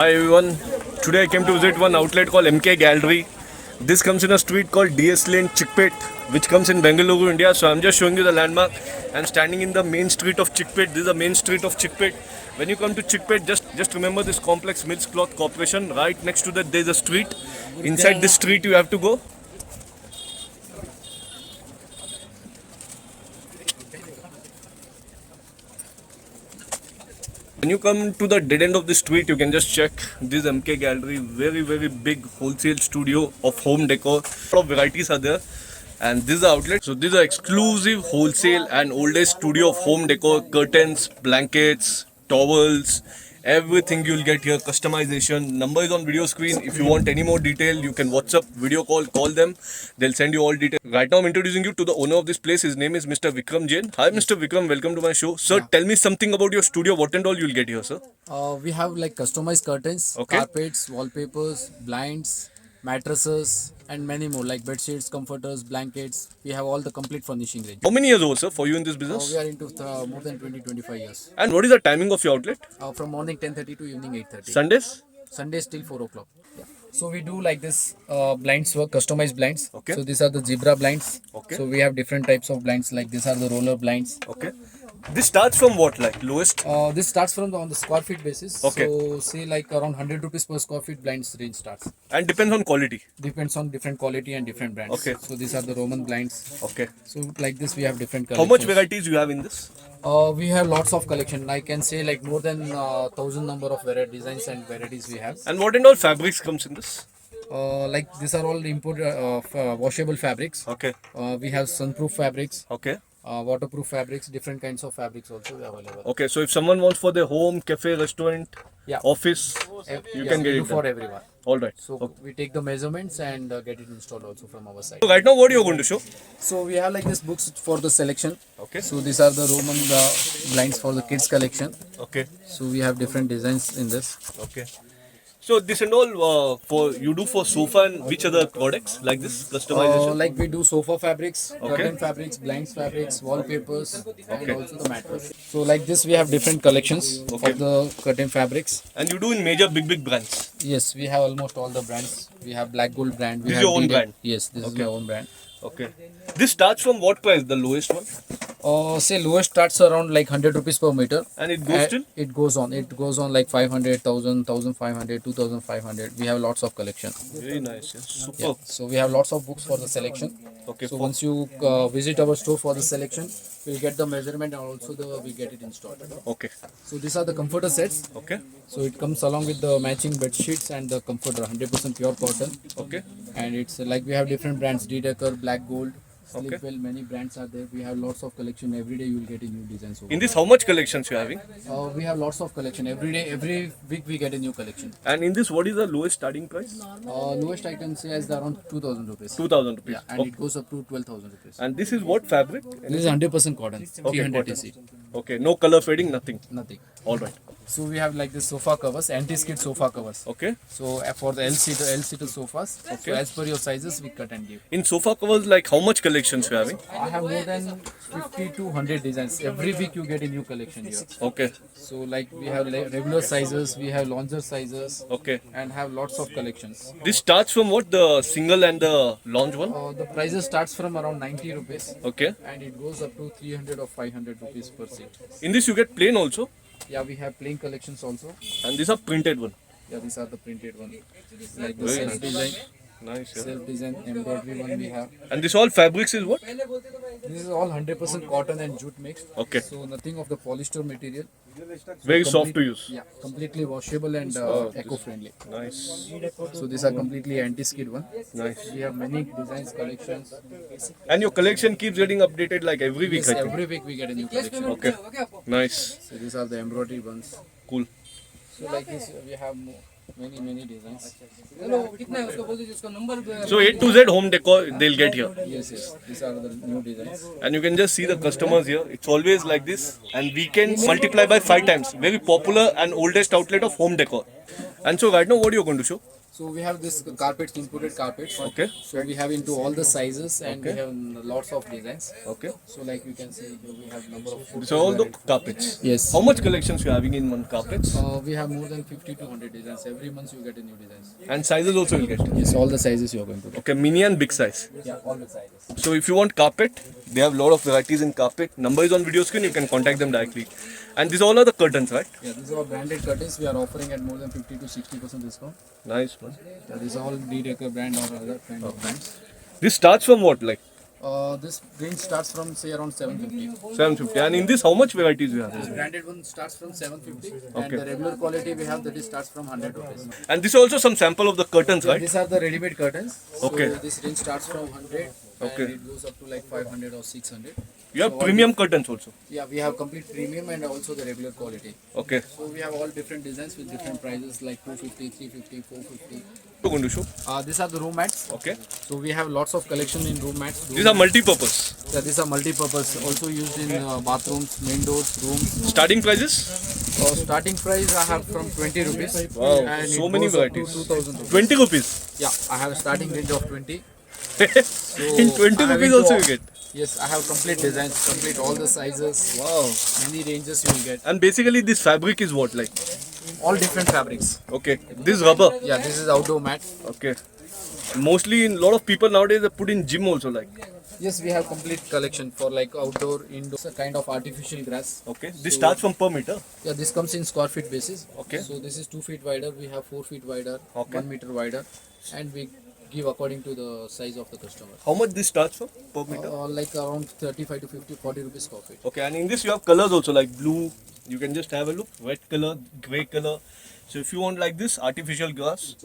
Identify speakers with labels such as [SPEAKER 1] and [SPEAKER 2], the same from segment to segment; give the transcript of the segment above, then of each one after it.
[SPEAKER 1] Hi everyone. Today I came to visit one outlet called MK Gallery. This comes in a street called DS Lane, Chickpet, which comes in Bengaluru, India. So I'm just showing you the landmark. I'm standing in the main street of Chickpet. This is the main street of Chickpet. When you come to Chickpet, just remember this complex Mills Cloth Corporation. Right next to that, there's a street. Inside this street, you have to go. When you come to the dead end of the street, you can just check this MK Gallery. Very big wholesale studio of home decor. A lot of varieties are there. And this is the outlet. So this is an exclusive wholesale and oldest studio of home decor. Curtains, blankets, towels, everything you'll get here. Customization. Number is on video screen. If you want any more detail, you can WhatsApp, video call them. They'll send you all details. Right now I'm introducing you to the owner of this place. His name is Mr. Vikram Jain. Hi Mr. Vikram, welcome to my show. Sir, tell me something about your studio. What and all you'll get here, sir?
[SPEAKER 2] We have like customized curtains,
[SPEAKER 1] Okay.
[SPEAKER 2] carpets, wallpapers, blinds, mattresses, and many more like bed sheets, comforters, blankets. We have all the complete furnishing range.
[SPEAKER 1] How many years old, sir, for you in this business?
[SPEAKER 2] We are into more than 25 years.
[SPEAKER 1] And what is the timing of your outlet?
[SPEAKER 2] From morning 10:30 to evening 8:30.
[SPEAKER 1] Sundays?
[SPEAKER 2] Sundays till 4 o'clock. Yeah. So we do like this blinds work, customized blinds.
[SPEAKER 1] Okay.
[SPEAKER 2] So these are the zebra blinds.
[SPEAKER 1] Okay.
[SPEAKER 2] So we have different types of blinds like these are the roller blinds.
[SPEAKER 1] Okay. This starts from what, like lowest?
[SPEAKER 2] This starts from on the square feet basis.
[SPEAKER 1] Okay.
[SPEAKER 2] So say like around 100 rupees per square feet blinds range starts.
[SPEAKER 1] And depends on quality.
[SPEAKER 2] Depends on different quality and different brands.
[SPEAKER 1] Okay.
[SPEAKER 2] So these are the Roman blinds.
[SPEAKER 1] Okay.
[SPEAKER 2] So like this we have different
[SPEAKER 1] How
[SPEAKER 2] collections.
[SPEAKER 1] much varieties you have in this?
[SPEAKER 2] We have lots of collection. I can say like more than 1,000 number of designs and varieties we have.
[SPEAKER 1] And what and all fabrics comes in this?
[SPEAKER 2] Like these are all imported washable fabrics.
[SPEAKER 1] Okay.
[SPEAKER 2] We have sunproof fabrics,
[SPEAKER 1] Okay.
[SPEAKER 2] waterproof fabrics, different kinds of fabrics also available.
[SPEAKER 1] Okay. So if someone wants for their home, cafe, restaurant,
[SPEAKER 2] Yeah.
[SPEAKER 1] office, you can
[SPEAKER 2] we
[SPEAKER 1] get
[SPEAKER 2] do
[SPEAKER 1] it
[SPEAKER 2] for
[SPEAKER 1] done.
[SPEAKER 2] everyone.
[SPEAKER 1] All right.
[SPEAKER 2] So we take the measurements and get it installed also from our side.
[SPEAKER 1] So right now, what are you going to show?
[SPEAKER 2] So we have like this books for the selection.
[SPEAKER 1] Okay.
[SPEAKER 2] So these are the Roman blinds for the kids collection.
[SPEAKER 1] Okay.
[SPEAKER 2] So we have different designs in this.
[SPEAKER 1] Okay. So this and all for you do for sofa and which other products like this customization?
[SPEAKER 2] Like we do sofa fabrics,
[SPEAKER 1] Okay.
[SPEAKER 2] curtain fabrics, blinds fabrics, wallpapers, and also the mattress. So like this we have different collections
[SPEAKER 1] Okay.
[SPEAKER 2] of the curtain fabrics.
[SPEAKER 1] And you do in major big brands.
[SPEAKER 2] Yes, we have almost all the brands. We have Black Gold brand. We
[SPEAKER 1] This is
[SPEAKER 2] have
[SPEAKER 1] your own
[SPEAKER 2] DD.
[SPEAKER 1] brand?
[SPEAKER 2] Yes, this is my own brand.
[SPEAKER 1] Okay. This starts from what price? The lowest one?
[SPEAKER 2] Say lowest starts around like 100 rupees per meter.
[SPEAKER 1] And it goes till?
[SPEAKER 2] It goes on. It goes on like 500, 1000, 1500, 2500. We have lots of collection.
[SPEAKER 1] Very nice. Yeah. Super.
[SPEAKER 2] Yeah. So we have lots of books for the selection.
[SPEAKER 1] Okay.
[SPEAKER 2] So once you visit our store for the selection, we'll get the measurement and also we get it installed.
[SPEAKER 1] Okay.
[SPEAKER 2] So these are the comforter sets.
[SPEAKER 1] Okay.
[SPEAKER 2] So it comes along with the matching bed sheets and the comforter, 100% pure cotton.
[SPEAKER 1] Okay.
[SPEAKER 2] And it's like we have different brands, D-Decker, Black Gold,
[SPEAKER 1] Okay.
[SPEAKER 2] Sleepwell, many brands are there. We have lots of collection. Every day you will get a new designs. Over
[SPEAKER 1] In this, how much collections you having?
[SPEAKER 2] we have lots of collection. Every day, every week we get a new collection.
[SPEAKER 1] And in this, what is the lowest starting price?
[SPEAKER 2] Lowest I can say is around 2000 rupees.
[SPEAKER 1] 2000 rupees.
[SPEAKER 2] Yeah, and it goes up to 12,000 rupees.
[SPEAKER 1] And this is what fabric?
[SPEAKER 2] This is 100% cotton, 300
[SPEAKER 1] cotton.
[SPEAKER 2] TC,
[SPEAKER 1] Okay. No color fading, nothing.
[SPEAKER 2] nothing.
[SPEAKER 1] All right.
[SPEAKER 2] So we have like the sofa covers, anti-skid sofa covers.
[SPEAKER 1] Okay.
[SPEAKER 2] So for the L-seater sofas, so as per your sizes, we cut and give.
[SPEAKER 1] In sofa covers, like how much collections you having?
[SPEAKER 2] I have more than 50 to 100 designs. Every week you get a new collection here.
[SPEAKER 1] Okay.
[SPEAKER 2] So like we have regular sizes, we have longer sizes,
[SPEAKER 1] Okay.
[SPEAKER 2] and have lots of collections.
[SPEAKER 1] This starts from what? The single and the lounge one?
[SPEAKER 2] The prices starts from around 90 rupees
[SPEAKER 1] Okay.
[SPEAKER 2] and it goes up to 300 or 500 rupees per seat.
[SPEAKER 1] In this, you get plain also.
[SPEAKER 2] Yeah, we have plain collections also.
[SPEAKER 1] And these are printed one.
[SPEAKER 2] Yeah, these are the printed one. Like the
[SPEAKER 1] Very
[SPEAKER 2] self design,
[SPEAKER 1] Nice. Yeah.
[SPEAKER 2] self design embroidery one we have.
[SPEAKER 1] And this all fabrics is what?
[SPEAKER 2] This is all 100% cotton and jute mixed.
[SPEAKER 1] Okay.
[SPEAKER 2] So nothing of the polyester material.
[SPEAKER 1] Very soft to use.
[SPEAKER 2] Yeah, completely washable and eco-friendly.
[SPEAKER 1] Nice.
[SPEAKER 2] So these are completely anti-skid one.
[SPEAKER 1] Nice.
[SPEAKER 2] We have many designs, collections.
[SPEAKER 1] And your collection keeps getting updated like every week,
[SPEAKER 2] Yes,
[SPEAKER 1] I think.
[SPEAKER 2] every week we get a new collection.
[SPEAKER 1] Okay. Nice.
[SPEAKER 2] So these are the embroidery ones.
[SPEAKER 1] Cool.
[SPEAKER 2] So like this, we have many designs.
[SPEAKER 1] So A to Z home decor they'll get here.
[SPEAKER 2] Yes, these are the new designs.
[SPEAKER 1] And you can just see the customers here. It's always like this. And we can multiply by 5 times. Very popular and oldest outlet of home decor. And so right now, what are you going to show?
[SPEAKER 2] So we have this carpets, imported carpets.
[SPEAKER 1] Okay.
[SPEAKER 2] So we have into all the sizes and
[SPEAKER 1] Okay.
[SPEAKER 2] we have lots of designs.
[SPEAKER 1] Okay.
[SPEAKER 2] So like you can see here we have number of.
[SPEAKER 1] So all the carpets.
[SPEAKER 2] Yes.
[SPEAKER 1] How much collections you having in one carpets?
[SPEAKER 2] We have more than 50 to 100 designs. Every month you get a new designs.
[SPEAKER 1] And sizes also you'll get.
[SPEAKER 2] Yes, all the sizes you are going to get.
[SPEAKER 1] Okay, mini and big size.
[SPEAKER 2] Yeah, all the sizes.
[SPEAKER 1] So if you want carpet, they have a lot of varieties in carpet. Number is on video screen. You can contact them directly. And these all are the curtains, right?
[SPEAKER 2] Yeah, these are all branded curtains. We are offering at more than 50 to 60% discount.
[SPEAKER 1] Nice man.
[SPEAKER 2] Yeah, these are all D-Decker brand or other kind of brands.
[SPEAKER 1] This starts from what, like
[SPEAKER 2] This range starts from say around 750.
[SPEAKER 1] 750. And in this, how much varieties you have?
[SPEAKER 2] This branded one starts from 750
[SPEAKER 1] Okay.
[SPEAKER 2] and the regular quality we have that is starts from 100 rupees.
[SPEAKER 1] And this is also some sample of the curtains,
[SPEAKER 2] Yeah,
[SPEAKER 1] right?
[SPEAKER 2] these are the ready-made curtains.
[SPEAKER 1] Okay.
[SPEAKER 2] So this range starts from 100
[SPEAKER 1] Okay.
[SPEAKER 2] and it goes up to like 500 or 600.
[SPEAKER 1] You have
[SPEAKER 2] So
[SPEAKER 1] premium curtains also.
[SPEAKER 2] Yeah, we have complete premium and also the regular quality.
[SPEAKER 1] Okay.
[SPEAKER 2] So we have all different designs with different prices like 250, 350, 450.
[SPEAKER 1] You're going to show.
[SPEAKER 2] These are the room mats.
[SPEAKER 1] Okay.
[SPEAKER 2] So we have lots of collection in room mats.
[SPEAKER 1] These are multi-purpose.
[SPEAKER 2] Yeah, these are multi-purpose, also used in bathrooms, main doors, rooms.
[SPEAKER 1] Starting prices?
[SPEAKER 2] Starting price I have from 20 rupees.
[SPEAKER 1] Wow,
[SPEAKER 2] and
[SPEAKER 1] so
[SPEAKER 2] it
[SPEAKER 1] many
[SPEAKER 2] goes up to
[SPEAKER 1] varieties.
[SPEAKER 2] 2000 rupees.
[SPEAKER 1] 20 rupees.
[SPEAKER 2] Yeah, I have a starting range of 20.
[SPEAKER 1] In 20
[SPEAKER 2] I have
[SPEAKER 1] rupees
[SPEAKER 2] into
[SPEAKER 1] also
[SPEAKER 2] all-
[SPEAKER 1] you get.
[SPEAKER 2] Yes, I have complete designs, complete all the sizes,
[SPEAKER 1] Wow.
[SPEAKER 2] many ranges you will get.
[SPEAKER 1] And basically this fabric is what like?
[SPEAKER 2] All different fabrics.
[SPEAKER 1] Okay. This is rubber.
[SPEAKER 2] Yeah, this is outdoor mat.
[SPEAKER 1] Okay. Mostly in lot of people nowadays they put in gym also like.
[SPEAKER 2] Yes, we have complete collection for like outdoor, indoor, it's a kind of artificial grass.
[SPEAKER 1] Okay. This starts from per meter.
[SPEAKER 2] Yeah, this comes in square feet basis.
[SPEAKER 1] Okay.
[SPEAKER 2] So this is 2 feet wider, we have 4 feet wider,
[SPEAKER 1] Okay.
[SPEAKER 2] 1 meter wider, and we give according to the size of the customer.
[SPEAKER 1] How much this starts from per meter?
[SPEAKER 2] Like around 35 to 50, 40 rupees square feet.
[SPEAKER 1] Okay. And in this you have colors also like blue. You can just have a look. Red color, grey color. So if you want like this artificial grass,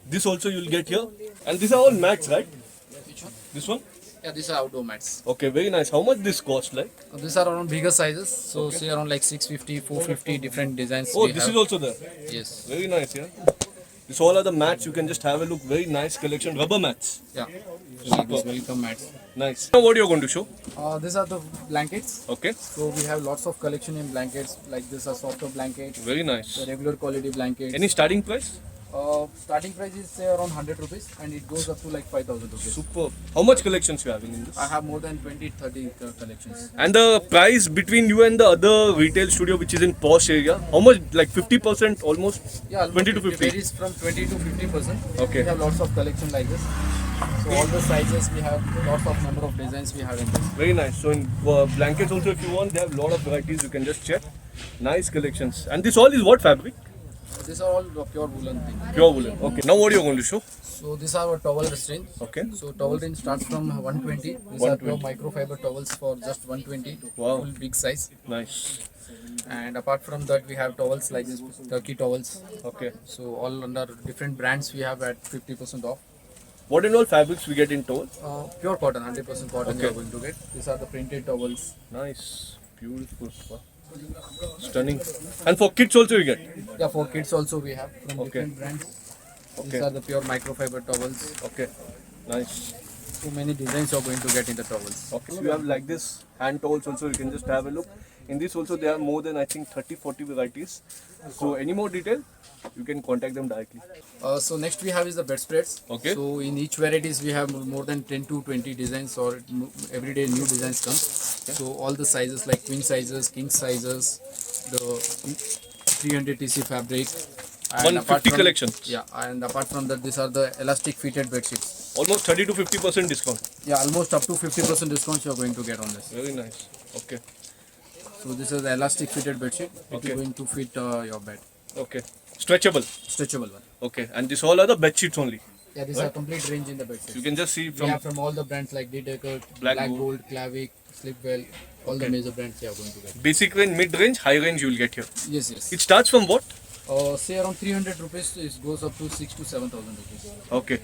[SPEAKER 1] this also you'll get here. And these are all mats, right?
[SPEAKER 2] Which one?
[SPEAKER 1] This one?
[SPEAKER 2] Yeah, these are outdoor mats.
[SPEAKER 1] Okay, very nice. How much this cost like?
[SPEAKER 2] These are around bigger sizes, so say around like 650, 450 different designs.
[SPEAKER 1] Oh,
[SPEAKER 2] we
[SPEAKER 1] this
[SPEAKER 2] have.
[SPEAKER 1] is also there.
[SPEAKER 2] Yes.
[SPEAKER 1] Very nice, yeah. This all are the mats. You can just have a look. Very nice collection. Rubber mats.
[SPEAKER 2] Yeah. Like this welcome mats.
[SPEAKER 1] Nice. Now what you're going to show?
[SPEAKER 2] These are the blankets.
[SPEAKER 1] Okay.
[SPEAKER 2] So we have lots of collection in blankets. Like this are softer blankets,
[SPEAKER 1] Very nice.
[SPEAKER 2] the regular quality blankets.
[SPEAKER 1] Any starting price?
[SPEAKER 2] Starting price is say around 100 rupees and it goes up to like 5000 rupees.
[SPEAKER 1] Superb. How much collections you having in this?
[SPEAKER 2] I have more than 20, 30 collections.
[SPEAKER 1] And the price between you and the other retail studio which is in posh area, how much? Like 50% almost?
[SPEAKER 2] Yeah,
[SPEAKER 1] 20 to
[SPEAKER 2] it
[SPEAKER 1] 50.
[SPEAKER 2] varies from 20 to 50%.
[SPEAKER 1] Okay.
[SPEAKER 2] We have lots of collection like this. So all the sizes we have, lots of number of designs we have in this.
[SPEAKER 1] Very nice. So in blankets also if you want, they have a lot of varieties. You can just check. Nice collections. And this all is what fabric?
[SPEAKER 2] These are all pure woolen thing.
[SPEAKER 1] Pure woolen. Okay. Now what you're going to show?
[SPEAKER 2] So these are our towel range.
[SPEAKER 1] Okay.
[SPEAKER 2] So towel range starts from 120. These are pure microfiber towels for just 120.
[SPEAKER 1] Wow.
[SPEAKER 2] Full big size.
[SPEAKER 1] Nice.
[SPEAKER 2] And apart from that, we have towels like this, Turkey towels.
[SPEAKER 1] Okay.
[SPEAKER 2] So all under different brands we have at 50% off.
[SPEAKER 1] What and all fabrics we get in towel?
[SPEAKER 2] Pure cotton, 100% cotton you are
[SPEAKER 1] Okay.
[SPEAKER 2] going to get. These are the printed towels.
[SPEAKER 1] Nice. Beautiful. Wow. Stunning. And for kids also you get?
[SPEAKER 2] Yeah, for kids also we have from
[SPEAKER 1] Okay.
[SPEAKER 2] different brands. These
[SPEAKER 1] Okay.
[SPEAKER 2] are the pure microfiber towels.
[SPEAKER 1] Okay. Nice.
[SPEAKER 2] So many designs you are going to get in the towels.
[SPEAKER 1] Okay. So you have like this hand towels also. You can just have a look. In this also there are more than I think 30-40 varieties. So any more detail, you can contact them directly.
[SPEAKER 2] So next we have is the bedspreads.
[SPEAKER 1] Okay.
[SPEAKER 2] So in each varieties we have more than 10 to 20 designs or every day new designs come. So all the sizes like queen sizes, king sizes, the 300 TC fabric. And
[SPEAKER 1] 150 collection.
[SPEAKER 2] Yeah, and apart from that, these are the elastic fitted bed sheets.
[SPEAKER 1] Almost 30 to 50% discount.
[SPEAKER 2] Yeah, almost up to 50% discount you are going to get on this.
[SPEAKER 1] Very nice. Okay.
[SPEAKER 2] So this is the elastic fitted bed sheet. It
[SPEAKER 1] Okay.
[SPEAKER 2] is going to fit your bed.
[SPEAKER 1] Okay. Stretchable.
[SPEAKER 2] Stretchable one.
[SPEAKER 1] Okay. And this all are the bed sheets only.
[SPEAKER 2] Yeah, these are complete range in the bed sheets.
[SPEAKER 1] You can just see
[SPEAKER 2] We
[SPEAKER 1] from
[SPEAKER 2] have from all the brands like D-Decker,
[SPEAKER 1] Black
[SPEAKER 2] Black
[SPEAKER 1] Gold.
[SPEAKER 2] Gold, Clavic, Slipwell, all the major brands you are going to get.
[SPEAKER 1] basic range, mid range, high range you will get here.
[SPEAKER 2] Yes, yes.
[SPEAKER 1] It starts from what?
[SPEAKER 2] Say around 300 rupees, it goes up to 6 to 7,000 rupees.
[SPEAKER 1] Okay.